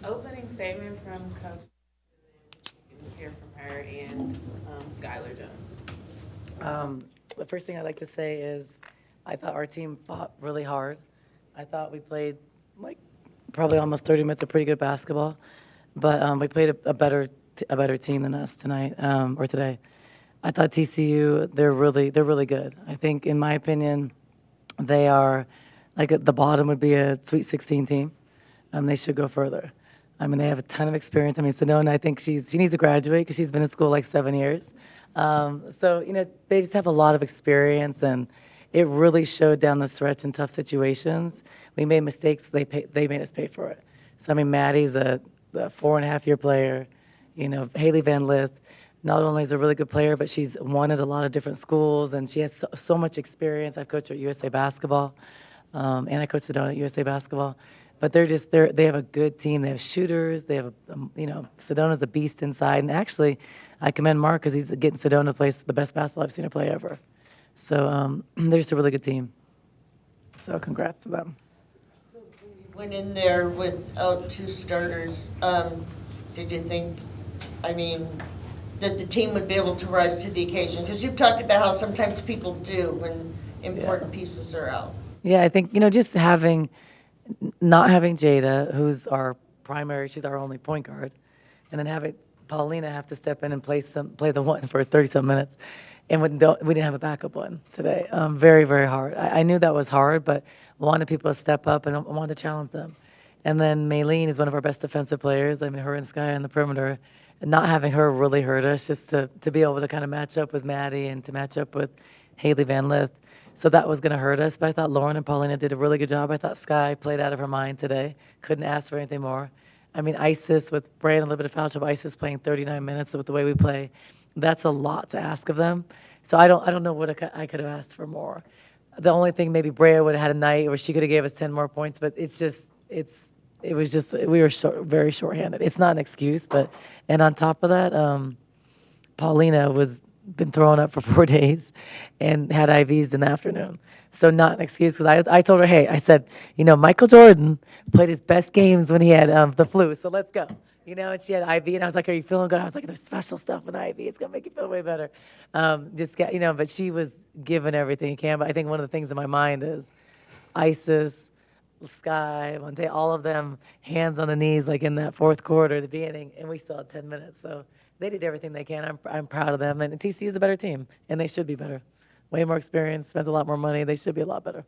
Opening statement from Coach. Hear from her and Skylar Jones. The first thing I'd like to say is I thought our team fought really hard. I thought we played like probably almost 30 minutes of pretty good basketball, but we played a better team than us tonight or today. I thought TCU they're really good. I think in my opinion they are like at the bottom would be a Sweet 16 team. They should go further. I mean, they have a ton of experience. I mean, Sedona, I think she needs to graduate because she's been in school like 7 years. So, they just have a lot of experience, and it really showed down the stretch in tough situations. We made mistakes. They made us pay for it. So, I mean, Maddie's a 4.5-year player. Haley Van Lith not only is a really good player, but she's won at a lot of different schools, and she has so much experience. I've coached her at USA Basketball, and I coached Sedona at USA Basketball. But they have a good team. They have shooters. They have, Sedona's a beast inside. And actually, I commend Mark because he's getting Sedona to play the best basketball I've seen her play ever. So they're just a really good team. So congrats to them. Went in there without two starters. Did you think, that the team would be able to rise to the occasion? Because you've talked about how sometimes people do when important pieces are out. Yeah, I think, just not having Jada, who's she's our only point guard, and then having Paulina have to step in and play the one for 30-some minutes, and we didn't have a backup one today. Very, very hard. I knew that was hard, but wanted people to step up and I wanted to challenge them. And then Maylene is one of our best defensive players. I mean, her and Sky on the perimeter. And not having her really hurt us, just to be able to kind of match up with Maddie and to match up with Haley Van Lith. So that was going to hurt us, but I thought Lauren and Paulina did a really good job. I thought Sky played out of her mind today. Couldn't ask for anything more. I mean, Isis with Bray and a little bit of foul trouble. Isis playing 39 minutes with the way we play. That's a lot to ask of them. So I don't know what I could have asked for more. The only thing maybe Brea would have had a night where she could have gave us 10 more points, but it was just we were very shorthanded. It's not an excuse, and on top of that, Paulina was been throwing up for 4 days and had IVs in the afternoon. So not an excuse because I told her, hey, I said, Michael Jordan played his best games when he had the flu, so let's go. And she had IV, and I was like, are you feeling good? I was like, there's special stuff in IV. It's going to make you feel way better. But she was giving everything she can. But I think one of the things in my mind is Isis, Sky, Monte, all of them hands on the knees like in that fourth quarter, the beginning, and we still had 10 minutes. So they did everything they can. I'm proud of them. And TCU is a better team, and they should be better. Way more experience, spent a lot more money. They should be a lot better.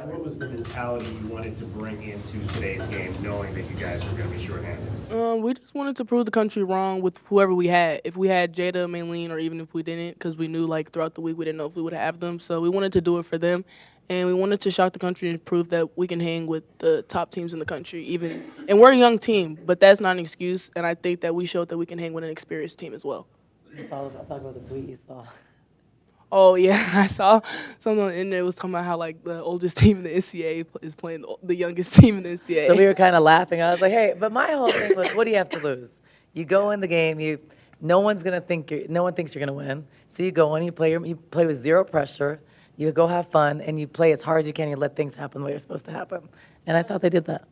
What was the mentality you wanted to bring into today's game, knowing that you guys were going to be shorthanded? We just wanted to prove the country wrong with whoever we had. If we had Jada, Maylene, or even if we didn't, because we knew throughout the week we didn't know if we would have them. So we wanted to do it for them. And we wanted to shock the country and prove that we can hang with the top teams in the country. And we're a young team, but that's not an excuse. And I think that we showed that we can hang with an experienced team as well. Let's talk about the tweet you saw. Oh, yeah, I saw something in there was talking about how, the oldest team in the NCAA is playing the youngest team in the NCAA. So we were kind of laughing. I was like, hey, but my whole thing was, what do you have to lose? You go in the game, no one thinks you're going to win. So you go in, you play with zero pressure. You go have fun, and you play as hard as you can. You let things happen the way they're supposed to happen. And I thought they did that.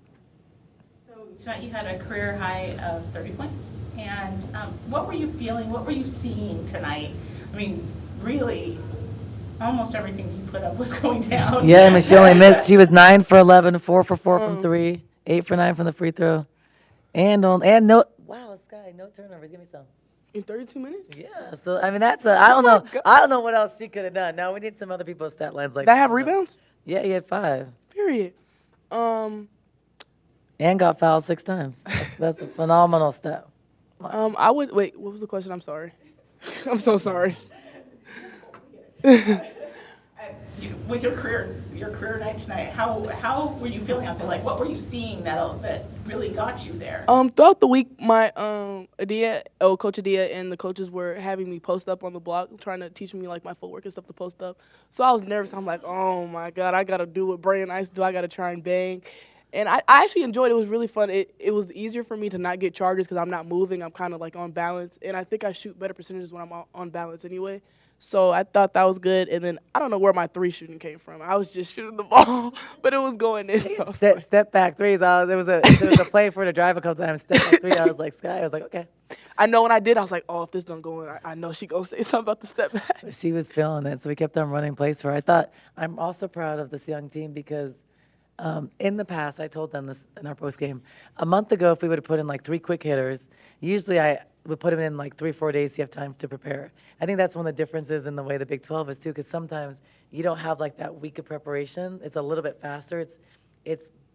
So tonight you had a career high of 30 points. And what were you feeling? What were you seeing tonight? I mean, really, almost everything you put up was going down. Yeah, I mean, she only missed. She was 9 for 11, 4 for 4 from 3, 8 for 9 from the free throw. And no, wow, Sky, no turnovers. Give me some. In 32 minutes? Yeah, so I mean I don't know. I don't know what else she could have done. No, we need some other people's stat lines like that. Have rebounds? Yeah, he had 5. Period. And got fouled 6 times. That's a phenomenal stat. What was the question? I'm sorry. I'm so sorry. With your career night tonight, how were you feeling out there? What were you seeing that really got you there? Throughout the week, my Coach Adia and the coaches were having me post up on the block, trying to teach me my footwork and stuff to post up. So I was nervous. I'm like, oh my God, I gotta do what Bray and Ice do. I gotta try and bang. And I actually enjoyed it. It was really fun. It was easier for me to not get charges because I'm not moving. I'm kind of like on balance. And I think I shoot better percentages when I'm on balance anyway. So I thought that was good. And then I don't know where my 3 shooting came from. I was just shooting the ball, but it was going in. So I was like, Step back threes. There was a play for her to drive a couple times. Step back three. I was like, Sky. I was like, okay. I know when I did, I was like, oh, if this don't go in, I know she gonna say something about the step back. But she was feeling it, so we kept on running plays for her. I thought I'm also proud of this young team because in the past, I told them this in our post game. A month ago, if we would have put in like 3 quick hitters, usually I would put them in like 3-4 days so you have time to prepare. I think that's one of the differences in the way the Big 12 is too, because sometimes you don't have like that week of preparation. It's a little bit faster.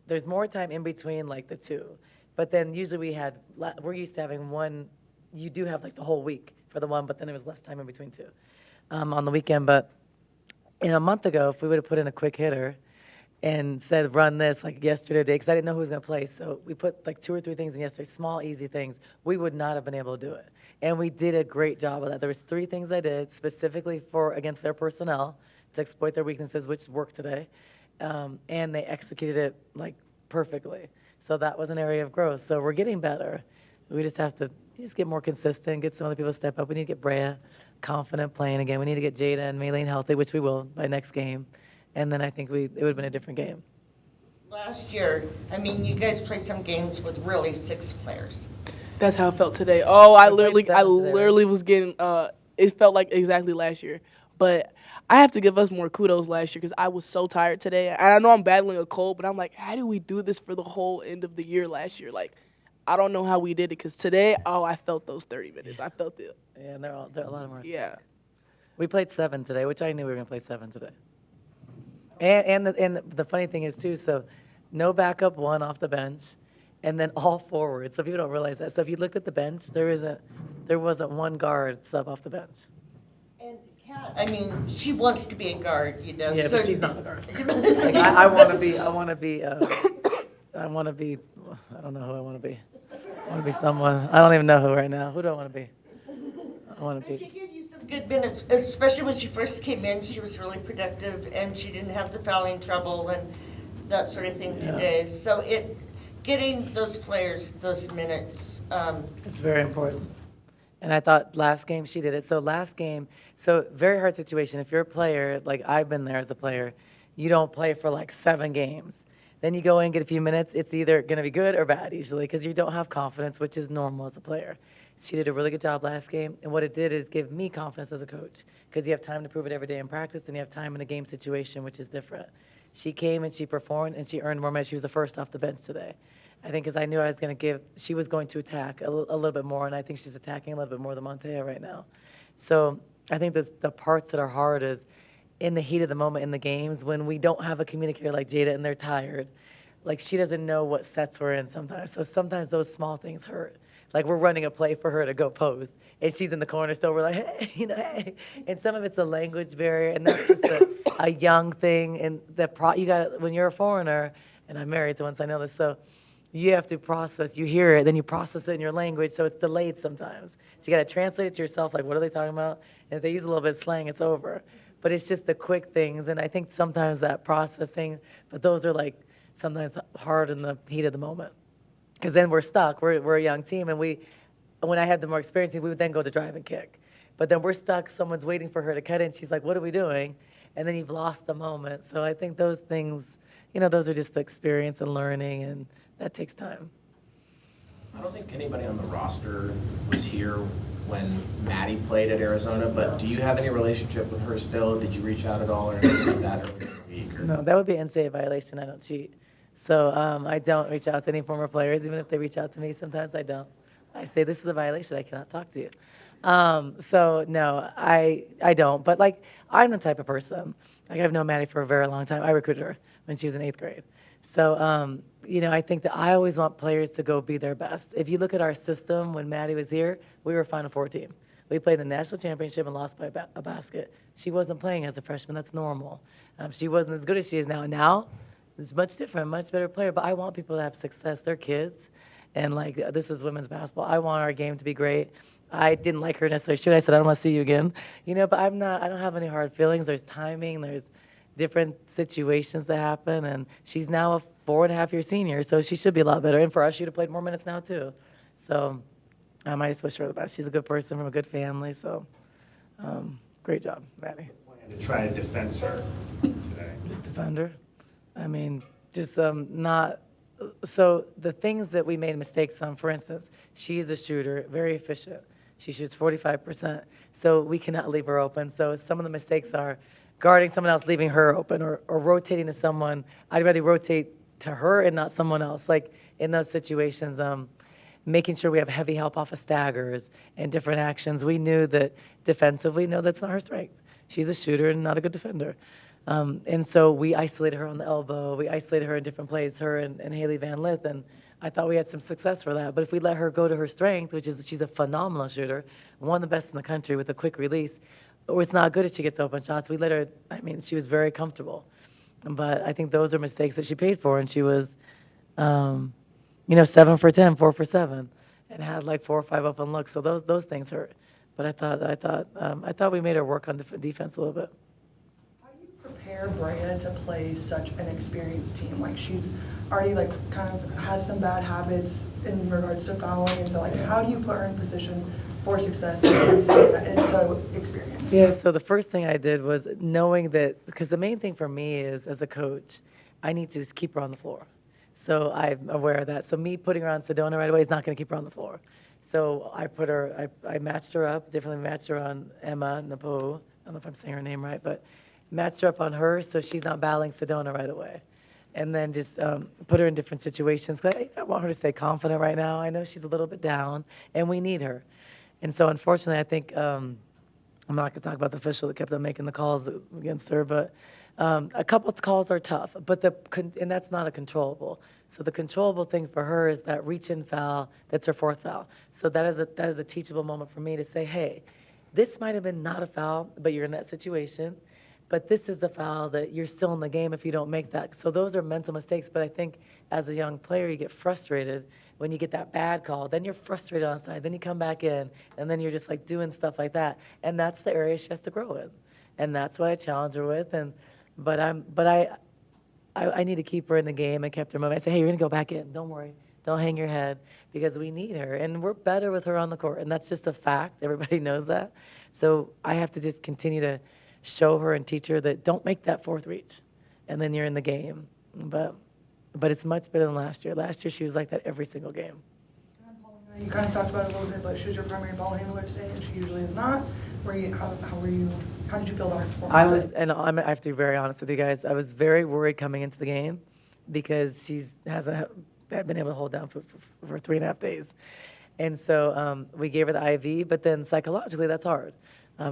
There's more time in between like the two, but then usually we're used to having one. You do have like the whole week for the one, but then it was less time in between two on the weekend. But in a month ago, if we would have put in a quick hitter and said run this like yesterday, because I didn't know who was going to play, so we put like 2 or 3 things in yesterday, small, easy things, we would not have been able to do it. And we did a great job of that. There was 3 things I did specifically against their personnel to exploit their weaknesses, which worked today, and they executed it like perfectly. So that was an area of growth. So we're getting better. We just have to get more consistent, get some other people to step up. We need to get Brea confident playing again. We need to get Jada and Maylene healthy, which we will by next game. And then I think it would have been a different game. Last year, I mean, you guys played some games with really 6 players. That's how it felt today. Oh, I We played literally 7 today, literally was getting. It felt like exactly last year, but I have to give us more kudos last year because I was so tired today. And I know I'm battling a cold, but I'm like, how did we do this for the whole end of the year last year? Like, I don't know how we did it because today, I felt those 30 minutes. I felt it. Yeah, and they're a lot of more. Yeah. We played 7 today, which I knew we were going to play 7 today. And the funny thing is, too, so no backup 1 off the bench, and then all forwards. So people don't realize that. So if you looked at the bench, there wasn't 1 guard sub off the bench. And Kat, I mean, she wants to be a guard, you know. Yeah, so but she's not a guard. Like, I want to be, I don't know who I want to be. I want to be someone. I don't even know who right now. Who do I want to be? I want to She be. gave you some good minutes, especially when she first came in. She was really productive, and she didn't have the fouling trouble and that sort of thing Yeah. today. So getting those players those minutes. It's very important. And I thought last game she did it. So last game, very hard situation. If you're a player, like I've been there as a player, you don't play for like 7 games. Then you go in and get a few minutes. It's either going to be good or bad usually because you don't have confidence, which is normal as a player. She did a really good job last game. And what it did is give me confidence as a coach because you have time to prove it every day in practice and you have time in a game situation, which is different. She came and she performed and she earned more minutes. She was the first off the bench today. I think because I knew she was going to attack a little bit more, and I think she's attacking a little bit more than Montea right now. So I think the parts that are hard is in the heat of the moment in the games when we don't have a communicator like Jada and they're tired. Like she doesn't know what sets we're in sometimes. So sometimes those small things hurt. Like we're running a play for her to go post, and she's in the corner, so we're like, hey, hey. And some of it's a language barrier, and that's just a young thing. And you got when you're a foreigner, and I'm married, so once I know this, so you have to process. You hear it, then you process it in your language, so it's delayed sometimes. So you got to translate it to yourself, like what are they talking about? And if they use a little bit of slang, it's over. But it's just the quick things, and I think sometimes that processing, but those are like sometimes hard in the heat of the moment. Because then we're stuck. We're a young team, and when I had the more experience, we would then go to drive and kick. But then we're stuck. Someone's waiting for her to cut in. She's like, "What are we doing?" And then you've lost the moment. So I think those things, those are just the experience and learning, and that takes time. I don't think anybody on the roster was here when Maddie played at Arizona, but do you have any relationship with her still? Did you reach out at all or anything like that earlier in the week? Or? No, that would be an NCAA violation. I don't cheat. So I don't reach out to any former players. Even if they reach out to me, sometimes I don't. I say, this is a violation. I cannot talk to you. So no, I don't. But like, I'm the type of person. Like I've known Maddie for a very long time. I recruited her when she was in 8th grade. So, I think that I always want players to go be their best. If you look at our system, when Maddie was here, we were a Final Four team. We played the national championship and lost by a basket. She wasn't playing as a freshman. That's normal. She wasn't as good as she is now. Now, it's much different, much better player. But I want people to have success. They're kids. And, this is women's basketball. I want our game to be great. I didn't like her necessarily. I said, I don't want to see you again. But I don't have any hard feelings. There's timing. different situations that happen. And she's now a 4.5-year senior, so she should be a lot better. And for us, she'd have played more minutes now too. So I might just wish her the best. She's a good person from a good family, so great job, Maddie. And to try to defend her today. Just defend her. I mean, just not. So the things that we made mistakes on, for instance, she is a shooter, very efficient. She shoots 45%, so we cannot leave her open. So some of the mistakes are guarding someone else, leaving her open, or rotating to someone. I'd rather rotate to her and not someone else. Like in those situations, making sure we have heavy help off of staggers and different actions. We knew that defensively, no, that's not her strength. She's a shooter and not a good defender. And so we isolated her on the elbow. We isolated her in different plays, her and Haley Van Lith, and I thought we had some success for that. But if we let her go to her strength, which is she's a phenomenal shooter, one of the best in the country with a quick release, or it's not good if she gets open shots. We let her, I mean, she was very comfortable. But I think those are mistakes that she paid for, and she was, 7 for 10, 4 for 7, and had like 4 or 5 open looks. So those things hurt. But I thought we made her work on defense a little bit. How do you prepare Brea to play such an experienced team? Like she's already like kind of has some bad habits in regards to fouling, and so like how do you put her in position for success against a team that is so experienced? Yeah, so the first thing I did was knowing that, because the main thing for me is, as a coach, I need to keep her on the floor. So I'm aware of that. So me putting her on Sedona right away is not going to keep her on the floor. So I matched her up, differently matched her on Emma Napo. I don't know if I'm saying her name right, but matched her up on her so she's not battling Sedona right away. And then just put her in different situations. 'Cause I want her to stay confident right now. I know she's a little bit down, and we need her. And so unfortunately, I think, I'm not going to talk about the official that kept on making the calls against her, but a couple of calls are tough, but and that's not a controllable. So the controllable thing for her is that reach-in foul, that's her 4th foul. So that is a teachable moment for me to say, hey, this might have been not a foul, but you're in that situation. But this is a foul that you're still in the game if you don't make that. So those are mental mistakes. But I think as a young player, you get frustrated when you get that bad call. Then you're frustrated on the side. Then you come back in, and then you're just like doing stuff like that. And that's the area she has to grow in. And that's what I challenge her with. But I need to keep her in the game. I kept her moving. I said, hey, you're going to go back in. Don't worry. Don't hang your head, because we need her. And we're better with her on the court. And that's just a fact. Everybody knows that. So I have to just continue to show her and teach her that don't make that 4th reach, and then you're in the game. But it's much better than last year. Last year she was like that every single game. You kind of talked about it a little bit, but she was your primary ball handler today, and she usually is not. How did you feel about her performance today? I have to be very honest with you guys. I was very worried coming into the game because she hasn't been able to hold down for 3.5 days. And so we gave her the IV, but then psychologically that's hard.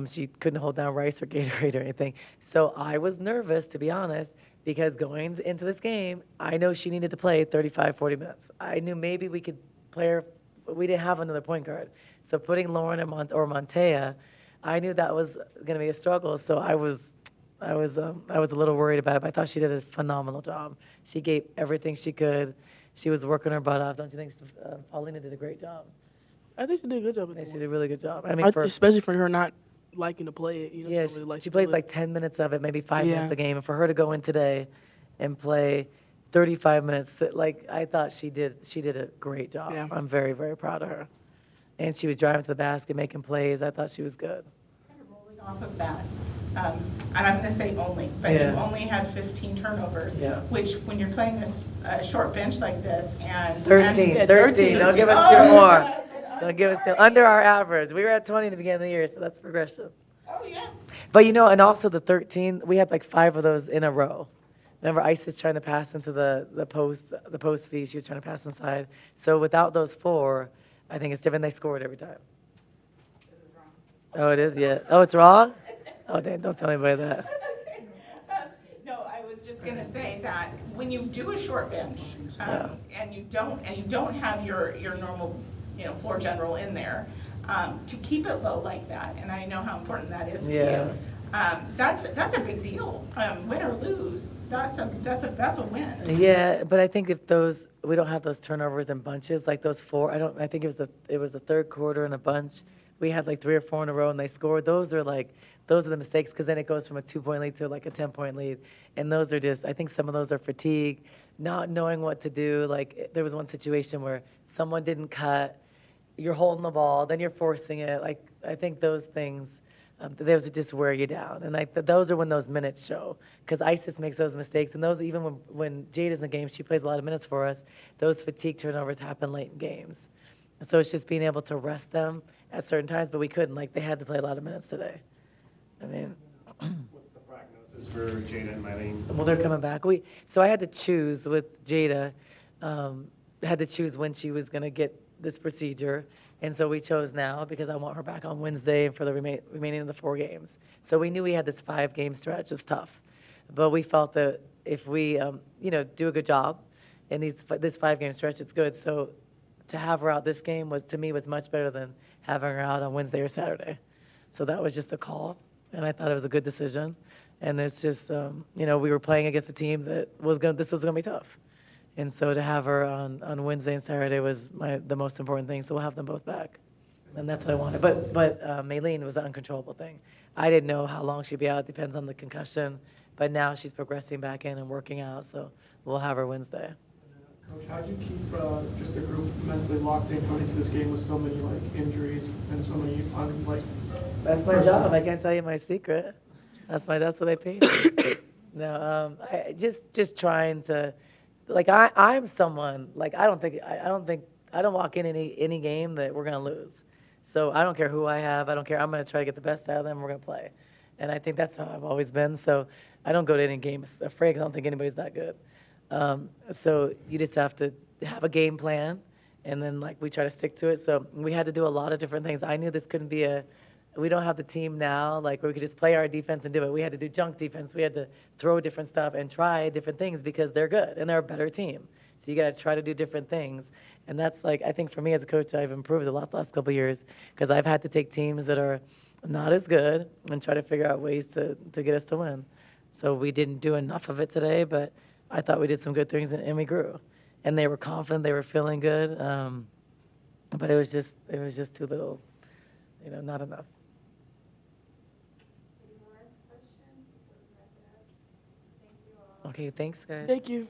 She couldn't hold down rice or Gatorade or anything. So I was nervous, to be honest, because going into this game, I know she needed to play 35, 40 minutes. I knew maybe we could play her, but we didn't have another point guard. So putting Lauren or Montea, I knew that was going to be a struggle. So I was a little worried about it, but I thought she did a phenomenal job. She gave everything she could. She was working her butt off. Don't you think Paulina did a great job? I think she did a good job. Yeah, she did a really good job. I mean, especially for her not liking to play it. You know, yeah, she, really she plays like 10 minutes of it, maybe 5 minutes a game. And for her to go in today and play 35 minutes, like I thought she did a great job. Yeah. I'm very, very proud of her. And she was driving to the basket, making plays. I thought she was good. Kind of rolling off of that, and I'm going to say only, but you only had 15 turnovers, which when you're playing a short bench like this and 13. Don't give us 2 more. Don't give us 2. Under our average. We were at 20 in the beginning of the year, so that's progression. Oh, yeah. But and also the 13, we had like 5 of those in a row. Remember, Isis trying to pass into the post feed. She was trying to pass inside. So without those 4, I think it's different. They scored every time. Oh, it is? Yeah. Oh, it's wrong? Oh, dang, don't tell anybody that. No, I was just going to say that when you do a short bench and you don't have your normal floor general in there, to keep it low like that, and I know how important that is to you. That's a big deal. Win or lose, that's a win. Yeah, but I think if we don't have those turnovers in bunches like those 4. I think it was the 3rd quarter in a bunch. we had like 3 or 4 in a row and they scored, those are the mistakes, because then it goes from a 2-point lead to like a 10-point lead. And those are just, I think some of those are fatigue, not knowing what to do. Like, there was one situation where someone didn't cut, you're holding the ball, then you're forcing it. Like, I think those things, those just wear you down. And like, those are when those minutes show, because Isis makes those mistakes. And those, even when Jada's in the game, she plays a lot of minutes for us, those fatigue turnovers happen late in games. And so it's just being able to rest them at certain times, but we couldn't. Like, they had to play a lot of minutes today. I mean, What's the prognosis for Jada and Mylene? well, they're coming back. So I had to choose with Jada, had to choose when she was going to get this procedure. And so we chose now because I want her back on Wednesday and for the remaining of the 4 games. So we knew we had this 5-game stretch. It's tough. But we felt that if we, do a good job in this 5-game stretch, it's good. So to have her out this game to me, was much better than having her out on Wednesday or Saturday. So that was just a call, and I thought it was a good decision. And it's just, we were playing against a team that this was going to be tough. And so to have her on Wednesday and Saturday was the most important thing. So we'll have them both back. And that's what I wanted. But Maylene was an uncontrollable thing. I didn't know how long she'd be out. It depends on the concussion. But now she's progressing back in and working out. So we'll have her Wednesday. Coach, how'd you keep just the group mentally locked in going into this game with so many injuries and so many That's my job. I can't tell you my secret. That's what they paid me. No, I just trying to, I'm someone, I don't walk in any game that we're gonna lose. So I don't care who I have. I don't care. I'm gonna try to get the best out of them. We're gonna play, and I think that's how I've always been. So I don't go to any game afraid because I don't think anybody's that good. So you just have to have a game plan, and then we try to stick to it. So we had to do a lot of different things. I knew this couldn't be we don't have the team now where we could just play our defense and do it. We had to do junk defense. We had to throw different stuff and try different things because they're good and they're a better team. So you got to try to do different things. And that's I think for me as a coach, I've improved a lot the last couple of years because I've had to take teams that are not as good and try to figure out ways to get us to win. So we didn't do enough of it today, but I thought we did some good things and we grew. And they were confident, they were feeling good. But it was just too little, not enough. Any more questions? Thank you all. Okay, thanks, guys. Thank you.